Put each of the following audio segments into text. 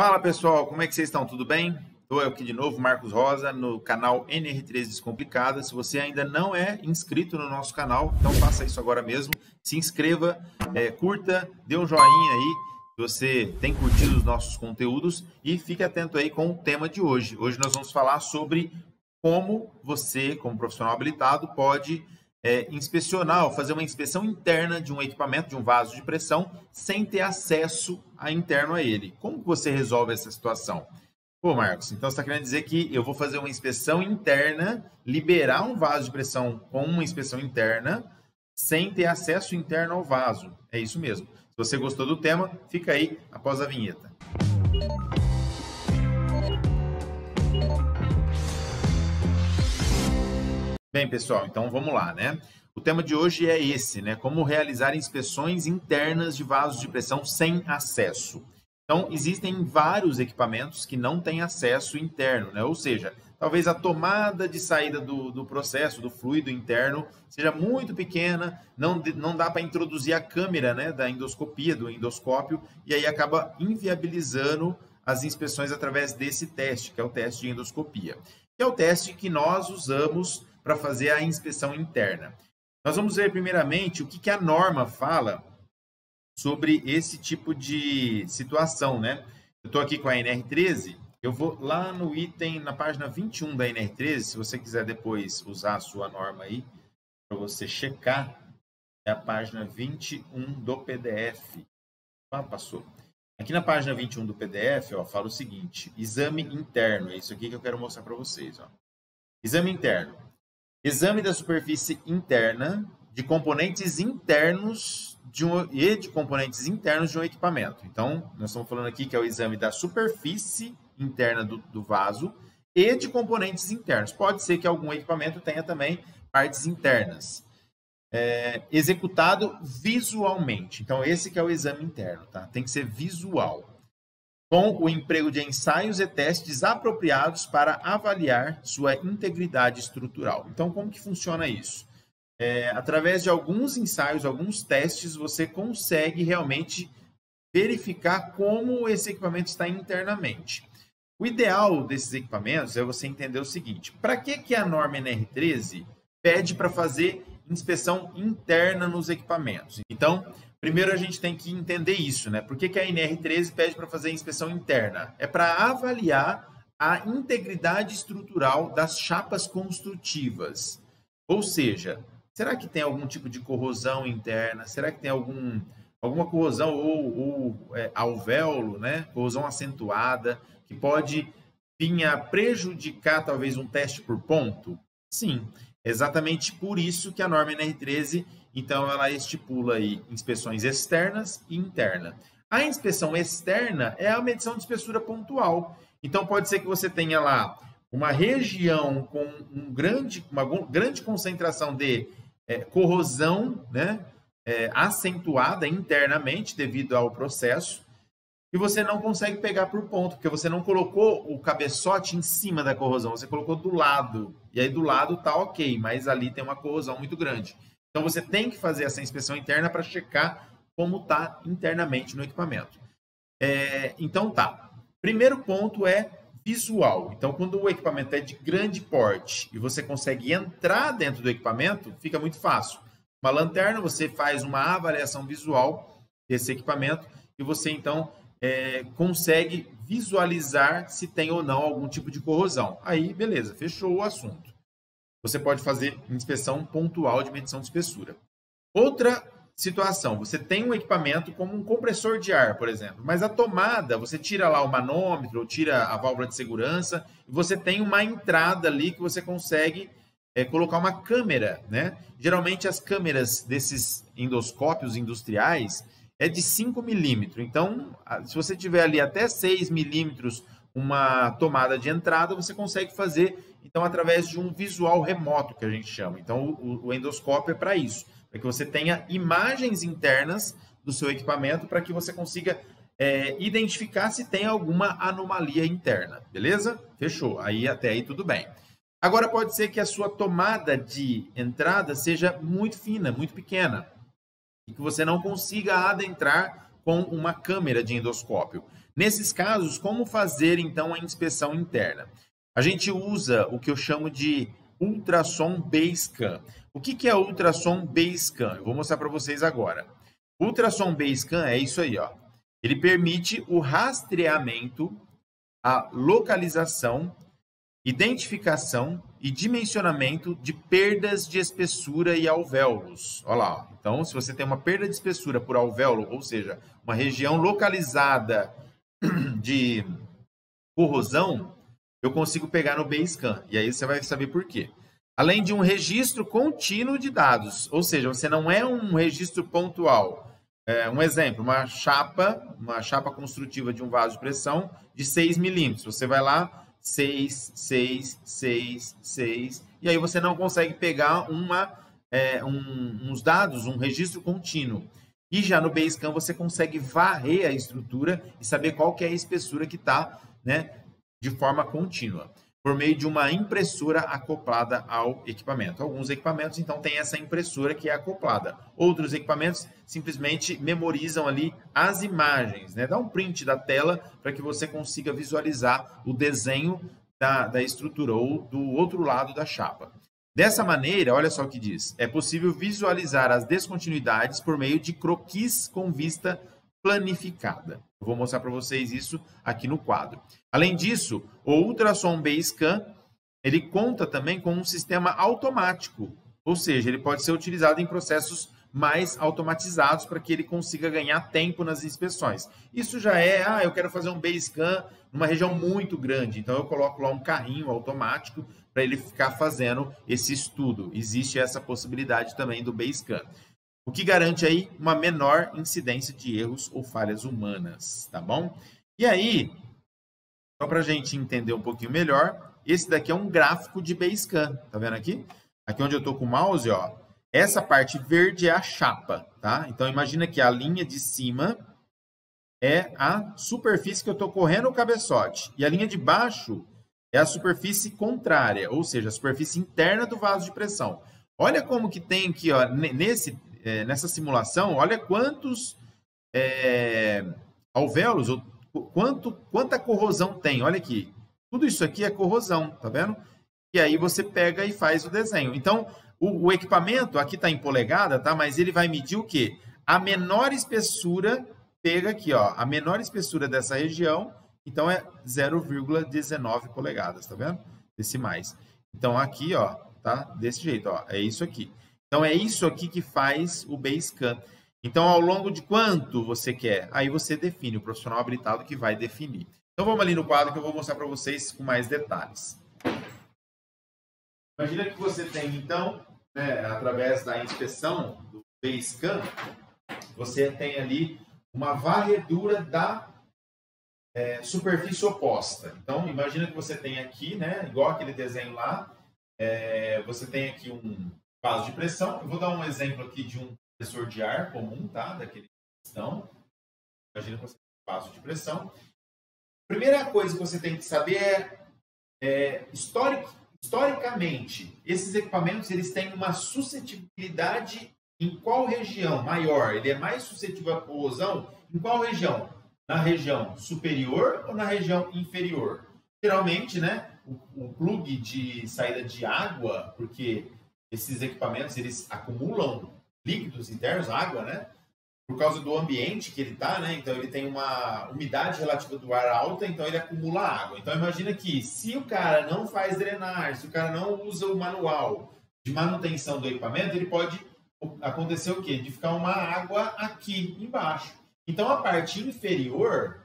Fala pessoal, como é que vocês estão? Tudo bem? Estou aqui de novo, Marcos Rosa, no canal NR3 Descomplicada. Se você ainda não é inscrito no nosso canal, então faça isso agora mesmo. Se inscreva, curta, dê um joinha aí se você tem curtido os nossos conteúdos e fique atento aí com o tema de hoje. Hoje nós vamos falar sobre como você, como profissional habilitado, pode inspecionar ou fazer uma inspeção interna de um equipamento, de um vaso de pressão, sem ter acesso interno a ele. Como que você resolve essa situação? Pô, Marcos, então você está querendo dizer que eu vou fazer uma inspeção interna, liberar um vaso de pressão com uma inspeção interna, sem ter acesso interno ao vaso. É isso mesmo. Se você gostou do tema, fica aí após a vinheta. Bem, pessoal, então vamos lá, né? O tema de hoje é esse, né? Como realizar inspeções internas de vasos de pressão sem acesso. Então, existem vários equipamentos que não têm acesso interno, né? Ou seja, talvez a tomada de saída do processo, do fluido interno, seja muito pequena, não dá para introduzir a câmera, né, da endoscopia, do endoscópio, e aí acaba inviabilizando as inspeções através desse teste, que é o teste de endoscopia. Que é o teste que nós usamos para fazer a inspeção interna. Nós vamos ver primeiramente o que a norma fala sobre esse tipo de situação, né? Eu estou aqui com a NR13, eu vou lá no item, na página 21 da NR13, se você quiser depois usar a sua norma aí, para você checar, é a página 21 do PDF. Ah, passou. Aqui na página 21 do PDF, ó, fala o seguinte, exame interno, é isso aqui que eu quero mostrar para vocês. Ó. Exame interno. Exame da superfície interna de componentes internos de componentes internos de um equipamento. Então, nós estamos falando aqui que é o exame da superfície interna do vaso e de componentes internos. Pode ser que algum equipamento tenha também partes internas. Executado visualmente. Então, esse que é o exame interno, tá? Tem que ser visual. Com o emprego de ensaios e testes apropriados para avaliar sua integridade estrutural. Então, como que funciona isso? Através de alguns ensaios, alguns testes, você consegue realmente verificar como esse equipamento está internamente. O ideal desses equipamentos é você entender o seguinte, para que a norma NR13 pede para fazer inspeção interna nos equipamentos? Então, primeiro a gente tem que entender isso, né? Por que a NR13 pede para fazer inspeção interna? É para avaliar a integridade estrutural das chapas construtivas. Ou seja, será que tem algum tipo de corrosão interna? Será que tem alguma corrosão ou alvéolo, né? Corrosão acentuada, que pode vir a prejudicar talvez um teste por ponto? Sim, exatamente por isso que a norma NR13, então, ela estipula aí inspeções externas e interna. A inspeção externa é a medição de espessura pontual. Então, pode ser que você tenha lá uma região com uma grande concentração de corrosão, né, acentuada internamente devido ao processo, e você não consegue pegar por ponto, porque você não colocou o cabeçote em cima da corrosão, você colocou do lado. E aí do lado está ok, mas ali tem uma corrosão muito grande. Então, você tem que fazer essa inspeção interna para checar como está internamente no equipamento. Então, tá. Primeiro ponto é visual. Então, quando o equipamento é de grande porte e você consegue entrar dentro do equipamento, fica muito fácil. Uma lanterna, você faz uma avaliação visual desse equipamento e você, então, consegue visualizar se tem ou não algum tipo de corrosão. Aí, beleza, fechou o assunto. Você pode fazer inspeção pontual de medição de espessura. Outra situação, você tem um equipamento como um compressor de ar, por exemplo, mas a tomada, você tira lá o manômetro, ou tira a válvula de segurança, e você tem uma entrada ali que você consegue colocar uma câmera, né? Geralmente as câmeras desses endoscópios industriais é de 5 milímetros. Então, se você tiver ali até 6 milímetros uma tomada de entrada, você consegue fazer, então, através de um visual remoto, que a gente chama. Então, o endoscópio é para isso, para que você tenha imagens internas do seu equipamento para que você consiga identificar se tem alguma anomalia interna, beleza? Fechou. Até aí tudo bem. Agora, pode ser que a sua tomada de entrada seja muito fina, muito pequena, e que você não consiga adentrar com uma câmera de endoscópio. Nesses casos, como fazer então a inspeção interna? A gente usa o que eu chamo de ultrassom Basecam. O que é ultrassom Basecam? Eu vou mostrar para vocês agora. Ultrassom Basecam é isso aí, ó. Ele permite o rastreamento, a localização, identificação e dimensionamento de perdas de espessura e alvéolos. Olha lá. Então, se você tem uma perda de espessura por alvéolo, ou seja, uma região localizada de corrosão, eu consigo pegar no Basecam. E aí você vai saber por quê. Além de um registro contínuo de dados, ou seja, você não é um registro pontual. Um exemplo, uma chapa construtiva de um vaso de pressão de 6 milímetros. Você vai lá, 6, 6, 6, 6, e aí você não consegue pegar uns dados, um registro contínuo. E já no Basecam você consegue varrer a estrutura e saber qual que é a espessura que está, né, de forma contínua, por meio de uma impressora acoplada ao equipamento. Alguns equipamentos, então, têm essa impressora que é acoplada. Outros equipamentos simplesmente memorizam ali as imagens, né? Dá um print da tela para que você consiga visualizar o desenho da estrutura ou do outro lado da chapa. Dessa maneira, olha só o que diz, é possível visualizar as descontinuidades por meio de croquis com vista planificada. Eu vou mostrar para vocês isso aqui no quadro. Além disso, o ultrassom Basecam, ele conta também com um sistema automático, ou seja, ele pode ser utilizado em processos mais automatizados para que ele consiga ganhar tempo nas inspeções. Isso já é, eu quero fazer um Basecam numa região muito grande, então eu coloco lá um carrinho automático para ele ficar fazendo esse estudo. Existe essa possibilidade também do Basecam. O que garante aí uma menor incidência de erros ou falhas humanas, tá bom? E aí, só para a gente entender um pouquinho melhor, esse daqui é um gráfico de Basecam, tá vendo aqui? Aqui onde eu estou com o mouse, ó, essa parte verde é a chapa, tá? Então, imagina que a linha de cima é a superfície que eu estou correndo o cabeçote. E a linha de baixo é a superfície contrária, ou seja, a superfície interna do vaso de pressão. Olha como que tem aqui, ó, nessa simulação, olha quantos alvéolos, quanta corrosão tem. Olha aqui, tudo isso aqui é corrosão, tá vendo? E aí você pega e faz o desenho. Então, o equipamento, aqui está em polegada, tá? Mas ele vai medir o quê? A menor espessura, pega aqui, ó, a menor espessura dessa região, então é 0,19 polegadas, tá vendo? Decimais. Então, aqui, ó, tá? Desse jeito, ó, é isso aqui. Então, é isso aqui que faz o Basecam. Então, ao longo de quanto você quer? Aí você define, o profissional habilitado que vai definir. Então, vamos ali no quadro que eu vou mostrar para vocês com mais detalhes. Imagina que você tem, então, né, através da inspeção do Basecam, você tem ali uma varredura da superfície oposta. Então, imagina que você tem aqui, né, igual aquele desenho lá, você tem aqui um vaso de pressão. Eu vou dar um exemplo aqui de um compressor de ar comum, tá? Daquele pistão. Imagina que você tem um vaso de pressão. Primeira coisa que você tem que saber historicamente, esses equipamentos eles têm uma suscetibilidade em qual região maior? Ele é mais suscetível à corrosão em qual região? Na região superior ou na região inferior? Geralmente, né, o plug de saída de água, porque esses equipamentos eles acumulam líquidos internos, água, né? Por causa do ambiente que ele está, né? Então ele tem uma umidade relativa do ar alta, então ele acumula água. Então imagina que se o cara não faz drenagem, se o cara não usa o manual de manutenção do equipamento, ele pode acontecer o quê? De ficar uma água aqui embaixo. Então a parte inferior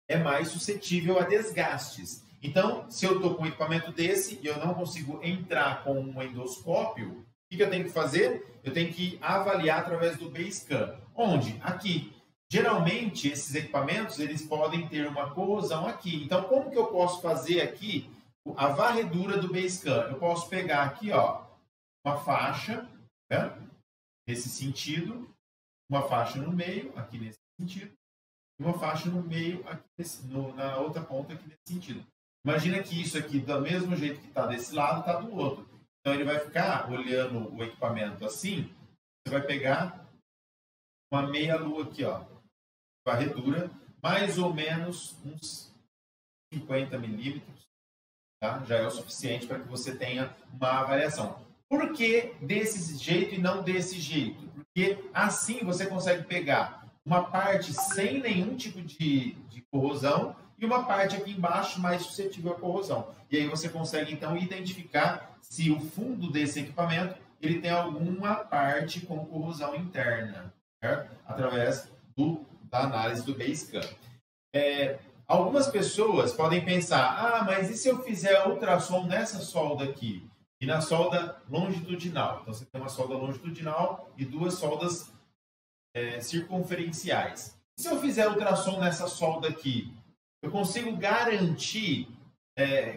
é mais suscetível a desgastes. Então, se eu estou com um equipamento desse e eu não consigo entrar com um endoscópio, o que eu tenho que fazer? Eu tenho que avaliar através do Basecam. Onde? Aqui. Geralmente, esses equipamentos eles podem ter uma corrosão aqui. Então, como que eu posso fazer aqui a varredura do Basecam? Eu posso pegar aqui, ó, uma faixa, né? Nesse sentido, uma faixa no meio, aqui nesse sentido, e uma faixa no meio, aqui na outra ponta, aqui nesse sentido. Imagina que isso aqui, do mesmo jeito que está desse lado, está do outro. Então, ele vai ficar olhando o equipamento assim, você vai pegar uma meia-lua aqui, ó, varredura mais ou menos uns 50 milímetros, tá? Já é o suficiente para que você tenha uma avaliação. Por que desse jeito e não desse jeito? Porque assim você consegue pegar uma parte sem nenhum tipo de corrosão e uma parte aqui embaixo mais suscetível à corrosão. E aí você consegue, então, identificar se o fundo desse equipamento ele tem alguma parte com corrosão interna, certo? Através da análise do Basecamp. Algumas pessoas podem pensar, mas e se eu fizer ultrassom nessa solda aqui? E na solda longitudinal. Então, você tem uma solda longitudinal e duas soldas circunferenciais. E se eu fizer ultrassom nessa solda aqui, eu consigo garantir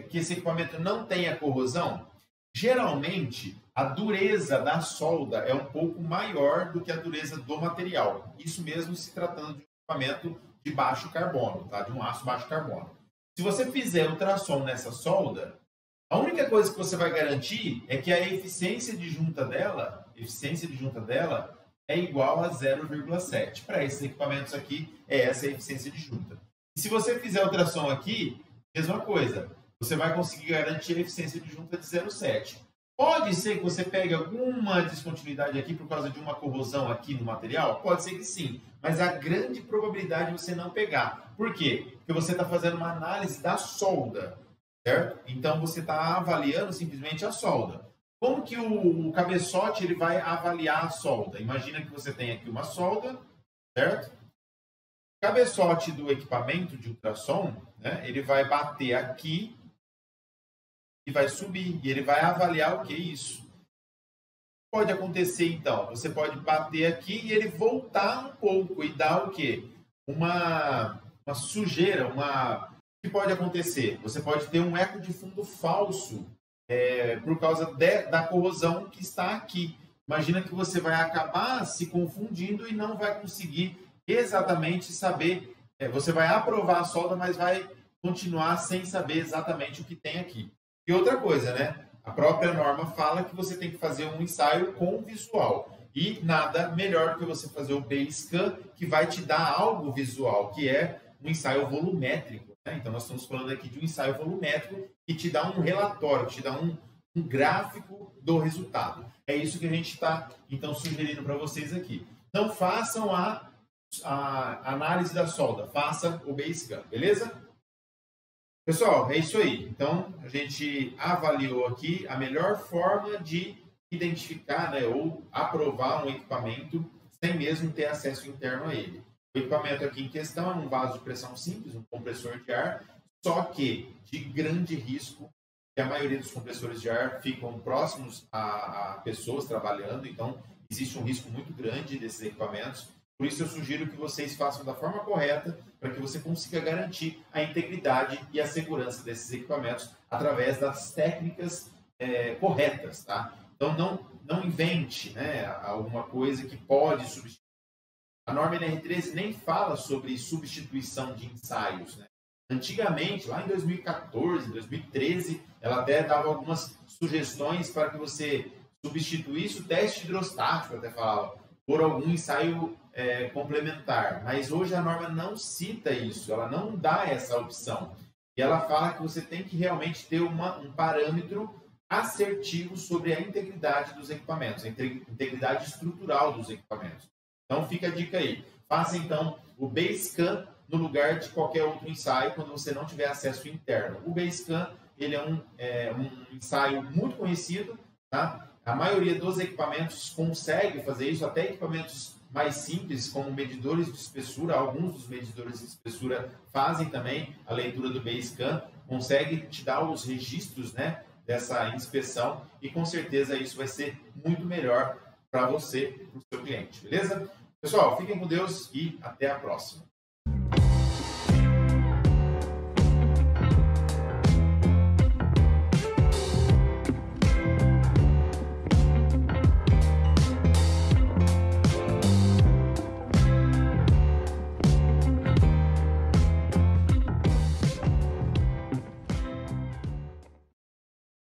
que esse equipamento não tenha corrosão? Geralmente, a dureza da solda é um pouco maior do que a dureza do material. Isso mesmo se tratando de um equipamento de baixo carbono, tá? De um aço baixo carbono. Se você fizer ultrassom nessa solda, a única coisa que você vai garantir é que a eficiência de junta dela é igual a 0,7. Para esses equipamentos aqui, é essa a eficiência de junta. E se você fizer ultrassom aqui, mesma coisa. Você vai conseguir garantir a eficiência de junta de 0,7. Pode ser que você pegue alguma descontinuidade aqui por causa de uma corrosão aqui no material? Pode ser que sim, mas a grande probabilidade é você não pegar. Por quê? Porque você está fazendo uma análise da solda, certo? Então você está avaliando simplesmente a solda. Como que o cabeçote ele vai avaliar a solda? Imagina que você tem aqui uma solda, certo? O cabeçote do equipamento de ultrassom, né, ele vai bater aqui e vai subir, e ele vai avaliar o que é isso. Pode acontecer, então, você pode bater aqui e ele voltar um pouco e dar o quê? Uma sujeira, O que pode acontecer? Você pode ter um eco de fundo falso por causa da corrosão que está aqui. Imagina que você vai acabar se confundindo e não vai conseguir exatamente saber. Você vai aprovar a solda, mas vai continuar sem saber exatamente o que tem aqui. E outra coisa, né? A própria norma fala que você tem que fazer um ensaio com visual. E nada melhor do que você fazer o Basecamp, que vai te dar algo visual, que é um ensaio volumétrico. Né? Então, nós estamos falando aqui de um ensaio volumétrico que te dá um relatório, que te dá um gráfico do resultado. É isso que a gente está, então, sugerindo para vocês aqui. Não façam a análise da solda, faça o Basecamp, beleza? Pessoal, é isso aí. Então, a gente avaliou aqui a melhor forma de identificar, né, ou aprovar um equipamento sem mesmo ter acesso interno a ele. O equipamento aqui em questão é um vaso de pressão simples, um compressor de ar, só que de grande risco, que a maioria dos compressores de ar ficam próximos a pessoas trabalhando, então existe um risco muito grande desses equipamentos. Por isso eu sugiro que vocês façam da forma correta para que você consiga garantir a integridade e a segurança desses equipamentos através das técnicas corretas, tá? Então não invente, né, alguma coisa que pode substituir. A norma NR13 nem fala sobre substituição de ensaios, né? Antigamente, lá em 2014, 2013, ela até dava algumas sugestões para que você substituísse o teste hidrostático, até falava, por algum ensaio complementar. Mas hoje a norma não cita isso, ela não dá essa opção. E ela fala que você tem que realmente ter um parâmetro assertivo sobre a integridade dos equipamentos, a integridade estrutural dos equipamentos. Então fica a dica aí. Faça então o Basecamp no lugar de qualquer outro ensaio quando você não tiver acesso interno. O Basecamp ele é um ensaio muito conhecido, tá? A maioria dos equipamentos consegue fazer isso, até equipamentos mais simples, como medidores de espessura. Alguns dos medidores de espessura fazem também a leitura do Basecamp, consegue te dar os registros, né, dessa inspeção, e com certeza isso vai ser muito melhor para você, para o seu cliente, beleza? Pessoal, fiquem com Deus e até a próxima.